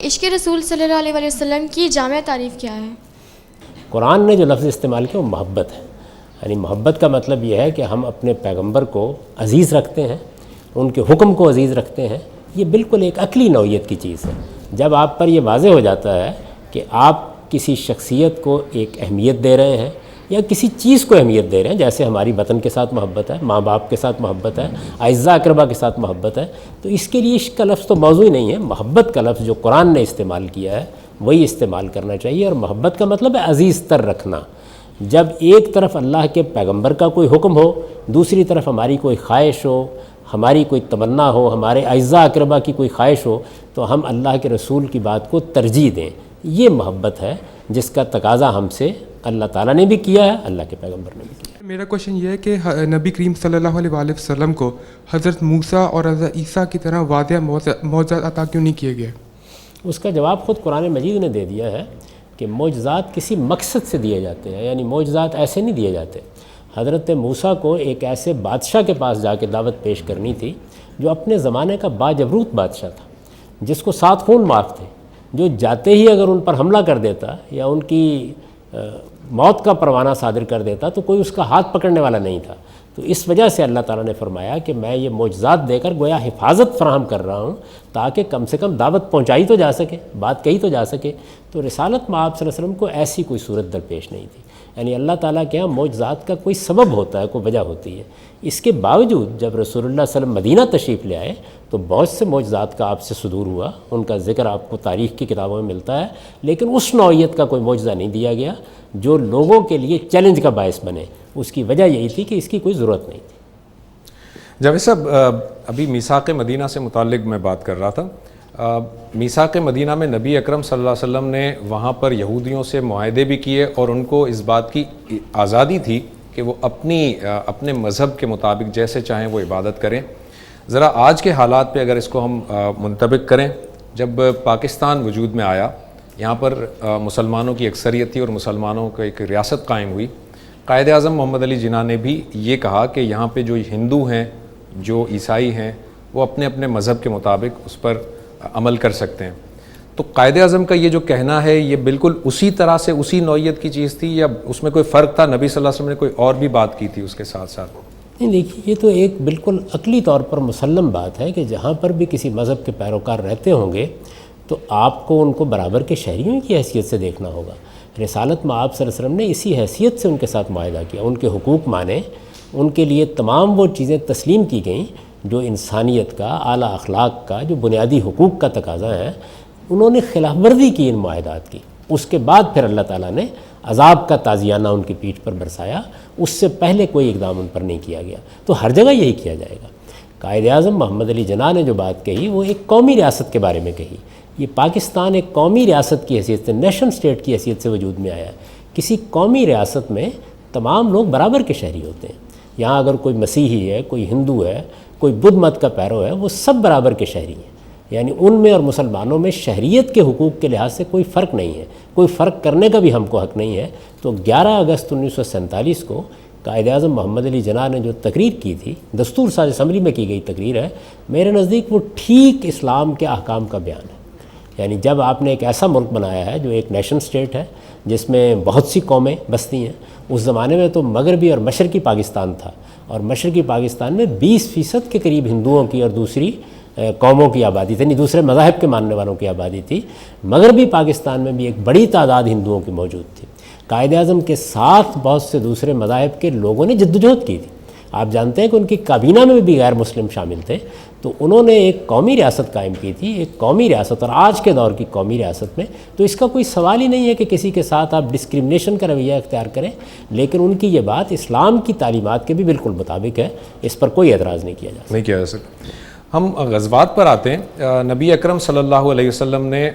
عشق رسول صلی اللہ علیہ وسلم کی جامع تعریف کیا ہے؟ قرآن نے جو لفظ استعمال کیا وہ محبت ہے. یعنی محبت کا مطلب یہ ہے کہ ہم اپنے پیغمبر کو عزیز رکھتے ہیں، ان کے حکم کو عزیز رکھتے ہیں. یہ بالکل ایک عقلی نوعیت کی چیز ہے. جب آپ پر یہ واضح ہو جاتا ہے کہ آپ کسی شخصیت کو ایک اہمیت دے رہے ہیں یا کسی چیز کو اہمیت دے رہے ہیں، جیسے ہماری وطن کے ساتھ محبت ہے، ماں باپ کے ساتھ محبت ہے، اعزاء اقربا کے ساتھ محبت ہے، تو اس کے لیے عشق کا لفظ تو موضوع ہی نہیں ہے. محبت کا لفظ جو قرآن نے استعمال کیا ہے وہی استعمال کرنا چاہیے. اور محبت کا مطلب ہے عزیز تر رکھنا. جب ایک طرف اللہ کے پیغمبر کا کوئی حکم ہو، دوسری طرف ہماری کوئی خواہش ہو، ہماری کوئی تمنا ہو، ہمارے اعزاء اقربا کی کوئی خواہش ہو، تو ہم اللہ کے رسول کی بات کو ترجیح دیں. یہ محبت ہے جس کا تقاضا ہم سے اللہ تعالیٰ نے بھی کیا ہے، اللہ کے پیغمبر نے بھی کیا. میرا کوشچن یہ ہے کہ نبی کریم صلی اللہ علیہ وآلہ وسلم کو حضرت موسیٰ اور حضرت عیسیٰ کی طرح واضح معجزات عطا کیوں نہیں کیے گئے؟ اس کا جواب خود قرآن مجید نے دے دیا ہے کہ معجزات کسی مقصد سے دیے جاتے ہیں. یعنی معجزات ایسے نہیں دیے جاتے. حضرت موسیٰ کو ایک ایسے بادشاہ کے پاس جا کے دعوت پیش کرنی تھی جو اپنے زمانے کا باجبروت بادشاہ تھا، جس کو 7 خون معاف تھے، جو جاتے ہی اگر ان پر حملہ کر دیتا یا ان کی موت کا پروانہ صادر کر دیتا تو کوئی اس کا ہاتھ پکڑنے والا نہیں تھا. تو اس وجہ سے اللہ تعالیٰ نے فرمایا کہ میں یہ معجزات دے کر گویا حفاظت فراہم کر رہا ہوں تاکہ کم سے کم دعوت پہنچائی تو جا سکے، بات کہی تو جا سکے. تو رسالت میں آپ صلی اللہ علیہ وسلم کو ایسی کوئی صورت درپیش نہیں تھی. یعنی اللہ تعالیٰ کے یہاں معجزات کا کوئی سبب ہوتا ہے، کوئی وجہ ہوتی ہے. اس کے باوجود جب رسول اللہ صلی اللہ علیہ وسلم مدینہ تشریف لے آئے تو بہت سے معجزات کا آپ سے صدور ہوا. ان کا ذکر آپ کو تاریخ کی کتابوں میں ملتا ہے، لیکن اس نوعیت کا کوئی معجزہ نہیں دیا گیا جو لوگوں کے لیے چیلنج کا باعث بنے. اس کی وجہ یہی تھی کہ اس کی کوئی ضرورت نہیں تھی. جاوید صاحب، ابھی میثاق مدینہ سے متعلق میں بات کر رہا تھا. میثاق مدینہ میں نبی اکرم صلی اللہ علیہ وسلم نے وہاں پر یہودیوں سے معاہدے بھی کیے اور ان کو اس بات کی آزادی تھی کہ وہ اپنے مذہب کے مطابق جیسے چاہیں وہ عبادت کریں. ذرا آج کے حالات پہ اگر اس کو ہم منطبق کریں، جب پاکستان وجود میں آیا، یہاں پر مسلمانوں کی اکثریت تھی اور مسلمانوں کا ایک ریاست قائم ہوئی. قائد اعظم محمد علی جناح نے بھی یہ کہا کہ یہاں پہ جو ہندو ہیں، جو عیسائی ہیں، وہ اپنے اپنے مذہب کے مطابق اس پر عمل کر سکتے ہیں. تو قائد اعظم کا یہ جو کہنا ہے یہ بالکل اسی طرح سے اسی نوعیت کی چیز تھی یا اس میں کوئی فرق تھا؟ نبی صلی اللہ علیہ وسلم نے کوئی اور بھی بات کی تھی اس کے ساتھ ساتھ؟ نہیں، دیکھیے یہ تو ایک بالکل عقلی طور پر مسلم بات ہے کہ جہاں پر بھی کسی مذہب کے پیروکار رہتے ہوں گے تو آپ کو ان کو برابر کے شہریوں کی حیثیت سے دیکھنا ہوگا. رسالت میں آپ صلی اللہ علیہ وسلم نے اسی حیثیت سے ان کے ساتھ معاہدہ کیا. ان کے حقوق مانے، ان کے لیے تمام وہ چیزیں تسلیم کی گئیں جو انسانیت کا، اعلیٰ اخلاق کا، جو بنیادی حقوق کا تقاضا ہے. انہوں نے خلاف ورزی کی ان معاہدات کی. اس کے بعد پھر اللہ تعالیٰ نے عذاب کا تازیانہ ان کی پیٹھ پر برسایا. اس سے پہلے کوئی اقدام ان پر نہیں کیا گیا. تو ہر جگہ یہی کیا جائے گا. قائد اعظم محمد علی جناح نے جو بات کہی وہ ایک قومی ریاست کے بارے میں کہی. یہ پاکستان ایک قومی ریاست کی حیثیت سے، نیشن سٹیٹ کی حیثیت سے وجود میں آیا ہے. کسی قومی ریاست میں تمام لوگ برابر کے شہری ہوتے ہیں. یہاں اگر کوئی مسیحی ہے، کوئی ہندو ہے، کوئی بدھ مت کا پیرو ہے، وہ سب برابر کے شہری ہیں. یعنی ان میں اور مسلمانوں میں شہریت کے حقوق کے لحاظ سے کوئی فرق نہیں ہے. کوئی فرق کرنے کا بھی ہم کو حق نہیں ہے. تو 11 اگست 1947 کو قائد اعظم محمد علی جناح نے جو تقریر کی تھی، دستور ساز اسمبلی میں کی گئی تقریر ہے، میرے نزدیک وہ ٹھیک اسلام کے احکام کا بیان ہے. یعنی جب آپ نے ایک ایسا ملک بنایا ہے جو ایک نیشن سٹیٹ ہے جس میں بہت سی قومیں بستی ہیں. اس زمانے میں تو مغربی اور مشرقی پاکستان تھا، اور مشرقی پاکستان میں 20% کے قریب ہندوؤں کی اور دوسری قوموں کی آبادی تھی، یعنی دوسرے مذاہب کے ماننے والوں کی آبادی تھی. مغربی پاکستان میں بھی ایک بڑی تعداد ہندوؤں کی موجود تھی. قائد اعظم کے ساتھ بہت سے دوسرے مذاہب کے لوگوں نے جدوجہد کی تھی. آپ جانتے ہیں کہ ان کی کابینہ میں بھی غیر مسلم شامل تھے. تو انہوں نے ایک قومی ریاست قائم کی تھی، ایک قومی ریاست، اور آج کے دور کی قومی ریاست میں تو اس کا کوئی سوال ہی نہیں ہے کہ کسی کے ساتھ آپ ڈسکرمنیشن کا رویہ اختیار کریں. لیکن ان کی یہ بات اسلام کی تعلیمات کے بھی بالکل مطابق ہے. اس پر کوئی اعتراض نہیں کیا جا سکتا. ہم غزوات پر آتے ہیں. نبی اکرم صلی اللہ علیہ وسلم نے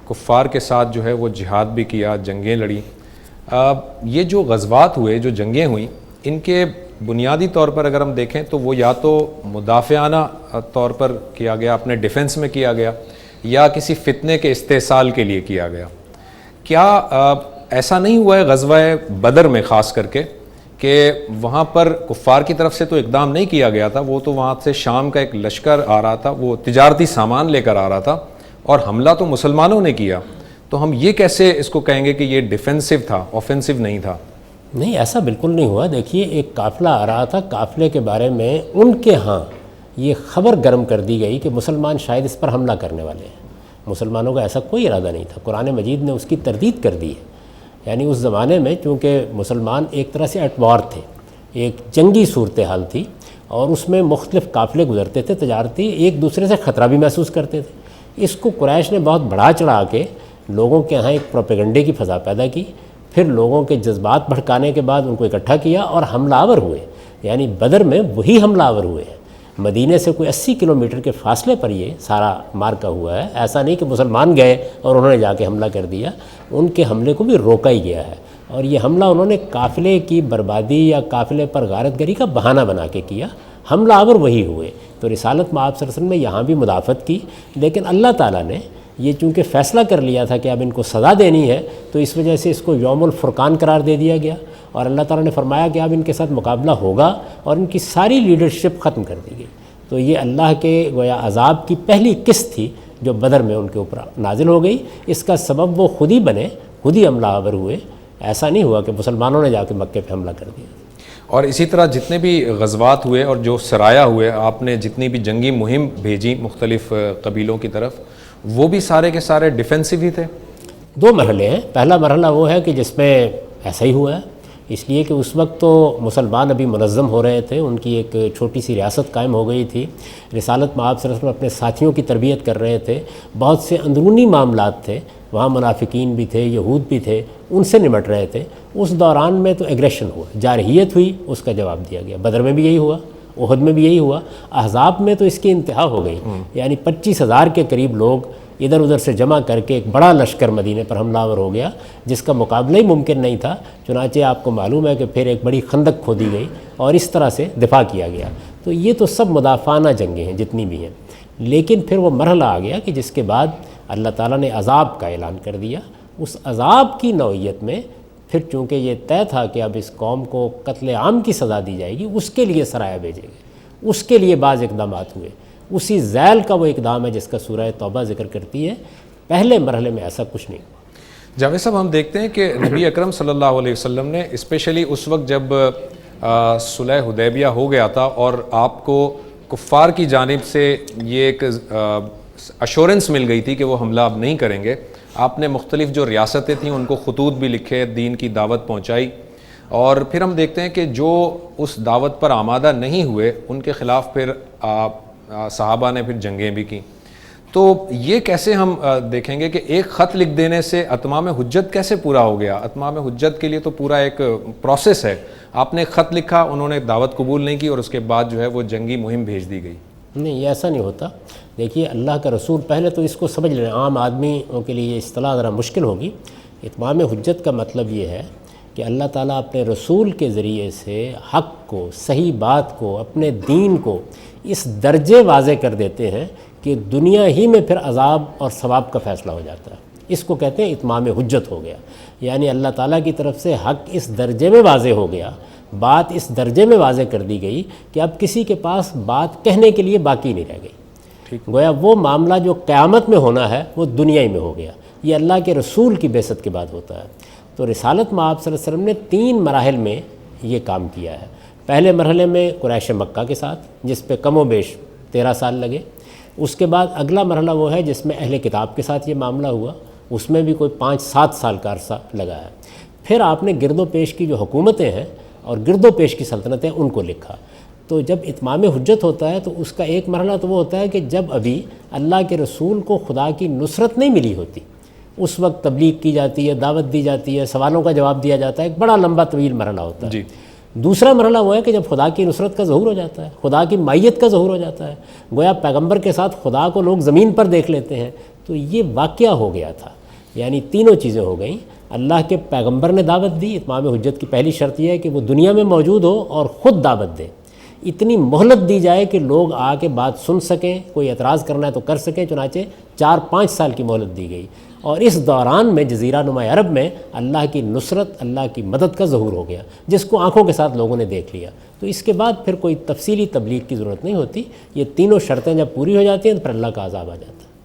کفار کے ساتھ جو ہے وہ جہاد بھی کیا، جنگیں لڑی. یہ جو غزوات ہوئے، جو جنگیں ہوئیں، ان کے بنیادی طور پر اگر ہم دیکھیں تو وہ یا تو مدافعانہ طور پر کیا گیا، اپنے ڈیفنس میں کیا گیا، یا کسی فتنے کے استحصال کے لیے کیا گیا. کیا ایسا نہیں ہوا ہے غزوہ بدر میں خاص کر کے کہ وہاں پر کفار کی طرف سے تو اقدام نہیں کیا گیا تھا، وہ تو وہاں سے شام کا ایک لشکر آ رہا تھا، وہ تجارتی سامان لے کر آ رہا تھا، اور حملہ تو مسلمانوں نے کیا، تو ہم یہ کیسے اس کو کہیں گے کہ یہ ڈیفینسو تھا، آفینسو نہیں تھا؟ نہیں، ایسا بالکل نہیں ہوا. دیکھیے ایک قافلہ آ رہا تھا، قافلے کے بارے میں ان کے ہاں یہ خبر گرم کر دی گئی کہ مسلمان شاید اس پر حملہ کرنے والے ہیں. مسلمانوں کا ایسا کوئی ارادہ نہیں تھا. قرآن مجید نے اس کی تردید کر دی ہے. یعنی اس زمانے میں چونکہ مسلمان ایک طرح سے ایٹ وار تھے، ایک جنگی صورتحال تھی، اور اس میں مختلف قافلے گزرتے تھے تجارتی، ایک دوسرے سے خطرہ بھی محسوس کرتے تھے. اس کو قریش نے بہت بڑھا چڑھا کے لوگوں کے ہاں ایک پروپیگنڈے کی فضا پیدا کی، پھر لوگوں کے جذبات بھڑکانے کے بعد ان کو اکٹھا کیا اور حملہ آور ہوئے. یعنی بدر میں وہی حملہ آور ہوئے ہیں. مدینے سے کوئی 80 کلومیٹر کے فاصلے پر یہ سارا مارکا ہوا ہے. ایسا نہیں کہ مسلمان گئے اور انہوں نے جا کے حملہ کر دیا، ان کے حملے کو بھی روکا ہی گیا ہے. اور یہ حملہ انہوں نے قافلے کی بربادی یا قافلے پر غارت گری کا بہانہ بنا کے کیا. حملہ آور وہی ہوئے. تو رسالت مآب صلی اللہ علیہ وسلم نے یہاں بھی مدافعت کی، لیکن اللہ تعالیٰ نے یہ چونکہ فیصلہ کر لیا تھا کہ اب ان کو سزا دینی ہے، تو اس وجہ سے اس کو یوم الفرقان قرار دے دیا گیا، اور اللہ تعالیٰ نے فرمایا کہ اب ان کے ساتھ مقابلہ ہوگا، اور ان کی ساری لیڈرشپ ختم کر دی گئی. تو یہ اللہ کے گویا عذاب کی پہلی قسط تھی جو بدر میں ان کے اوپر نازل ہو گئی. اس کا سبب وہ خود ہی بنے، خود ہی حملہ آور ہوئے. ایسا نہیں ہوا کہ مسلمانوں نے جا کے مکے پہ حملہ کر دیا. اور اسی طرح جتنے بھی غزوات ہوئے اور جو سرایہ ہوئے، آپ نے جتنی بھی جنگی مہم بھیجی مختلف قبیلوں کی طرف، وہ بھی سارے کے سارے ڈیفینسو ہی تھے؟ 2 مرحلے ہیں. پہلا مرحلہ وہ ہے کہ جس میں ایسا ہی ہوا ہے، اس لیے کہ اس وقت تو مسلمان ابھی منظم ہو رہے تھے، ان کی ایک چھوٹی سی ریاست قائم ہو گئی تھی. رسالت مآب صلی اللہ علیہ وسلم اپنے ساتھیوں کی تربیت کر رہے تھے. بہت سے اندرونی معاملات تھے، وہاں منافقین بھی تھے، یہود بھی تھے، ان سے نمٹ رہے تھے. اس دوران میں تو ایگریشن ہوا، جارحیت ہوئی، اس کا جواب دیا گیا. بدر میں بھی یہی ہوا، احد میں بھی یہی ہوا. احزاب میں تو اس کی انتہا ہو گئی. یعنی 25,000 کے قریب لوگ ادھر ادھر سے جمع کر کے ایک بڑا لشکر مدینے پر حملہ آور ہو گیا، جس کا مقابلہ ہی ممکن نہیں تھا. چنانچہ آپ کو معلوم ہے کہ پھر ایک بڑی خندق کھودی گئی اور اس طرح سے دفاع کیا گیا. تو یہ تو سب مدافعانہ جنگیں ہیں جتنی بھی ہیں. لیکن پھر وہ مرحلہ آ گیا کہ جس کے بعد اللہ تعالیٰ نے عذاب کا اعلان کر دیا. اس عذاب کی نوعیت میں پھر چونکہ یہ طے تھا کہ اب اس قوم کو قتل عام کی سزا دی جائے گی، اس کے لیے سرایہ بھیجے گئے، اس کے لیے بعض اقدامات ہوئے. اسی ذیل کا وہ اقدام ہے جس کا سورہ توبہ ذکر کرتی ہے. پہلے مرحلے میں ایسا کچھ نہیں ہوا. جاوید صاحب، ہم دیکھتے ہیں کہ نبی اکرم صلی اللہ علیہ وسلم نے اسپیشلی اس وقت جب صلح حدیبیہ ہو گیا تھا اور آپ کو کفار کی جانب سے یہ ایک ایشورنس مل گئی تھی کہ وہ حملہ اب نہیں کریں گے، آپ نے مختلف جو ریاستیں تھیں ان کو خطوط بھی لکھے، دین کی دعوت پہنچائی. اور پھر ہم دیکھتے ہیں کہ جو اس دعوت پر آمادہ نہیں ہوئے ان کے خلاف پھر صحابہ نے پھر جنگیں بھی کی. تو یہ کیسے ہم دیکھیں گے کہ ایک خط لکھ دینے سے اتمام حجت کیسے پورا ہو گیا؟ اتمام حجت کے لیے تو پورا ایک پروسیس ہے. آپ نے خط لکھا، انہوں نے دعوت قبول نہیں کی، اور اس کے بعد جو ہے وہ جنگی مہم بھیج دی گئی. نہیں، یہ ایسا نہیں ہوتا. دیکھیے اللہ کا رسول، پہلے تو اس کو سمجھ لیں، عام آدمیوں کے لیے یہ اصطلاح ذرا مشکل ہوگی. اتمام حجت کا مطلب یہ ہے کہ اللہ تعالیٰ اپنے رسول کے ذریعے سے حق کو، صحیح بات کو، اپنے دین کو اس درجے واضح کر دیتے ہیں کہ دنیا ہی میں پھر عذاب اور ثواب کا فیصلہ ہو جاتا ہے. اس کو کہتے ہیں اتمام حجت ہو گیا. یعنی اللہ تعالیٰ کی طرف سے حق اس درجے میں واضح ہو گیا، بات اس درجے میں واضح کر دی گئی کہ اب کسی کے پاس بات کہنے کے لیے باقی نہیں رہ گئی. گویا وہ معاملہ جو قیامت میں ہونا ہے وہ دنیا ہی میں ہو گیا. یہ اللہ کے رسول کی بعثت کے بعد ہوتا ہے. تو رسالت مآب صلی اللہ علیہ وسلم نے 3 مراحل میں یہ کام کیا ہے. پہلے مرحلے میں قریش مکہ کے ساتھ، جس پہ کم و بیش 13 سال لگے. اس کے بعد اگلا مرحلہ وہ ہے جس میں اہل کتاب کے ساتھ یہ معاملہ ہوا، اس میں بھی کوئی 5-7 سال کا عرصہ لگا ہے. پھر آپ نے گرد و پیش کی جو حکومتیں ہیں اور گرد و پیش کی سلطنتیں ان کو لکھا. تو جب اتمام حجت ہوتا ہے تو اس کا ایک مرحلہ تو وہ ہوتا ہے کہ جب ابھی اللہ کے رسول کو خدا کی نصرت نہیں ملی ہوتی، اس وقت تبلیغ کی جاتی ہے، دعوت دی جاتی ہے، سوالوں کا جواب دیا جاتا ہے. ایک بڑا لمبا طویل مرحلہ ہوتا ہے. دوسرا مرحلہ وہ ہے کہ جب خدا کی نصرت کا ظہور ہو جاتا ہے، خدا کی مائیت کا ظہور ہو جاتا ہے، گویا پیغمبر کے ساتھ خدا کو لوگ زمین پر دیکھ لیتے ہیں. تو یہ واقعہ ہو گیا تھا. یعنی تینوں چیزیں ہو گئیں. اللہ کے پیغمبر نے دعوت دی. اتمام حجت کی پہلی شرط یہ ہے کہ وہ دنیا میں موجود ہو اور خود دعوت دے. اتنی مہلت دی جائے کہ لوگ آ کے بات سن سکیں، کوئی اعتراض کرنا ہے تو کر سکیں. چنانچہ 4-5 سال کی مہلت دی گئی، اور اس دوران میں جزیرہ نما عرب میں اللہ کی نصرت، اللہ کی مدد کا ظہور ہو گیا، جس کو آنکھوں کے ساتھ لوگوں نے دیکھ لیا. تو اس کے بعد پھر کوئی تفصیلی تبلیغ کی ضرورت نہیں ہوتی. یہ تینوں شرطیں جب پوری ہو جاتی ہیں تو پھر اللہ کا عذاب آ جاتا ہے.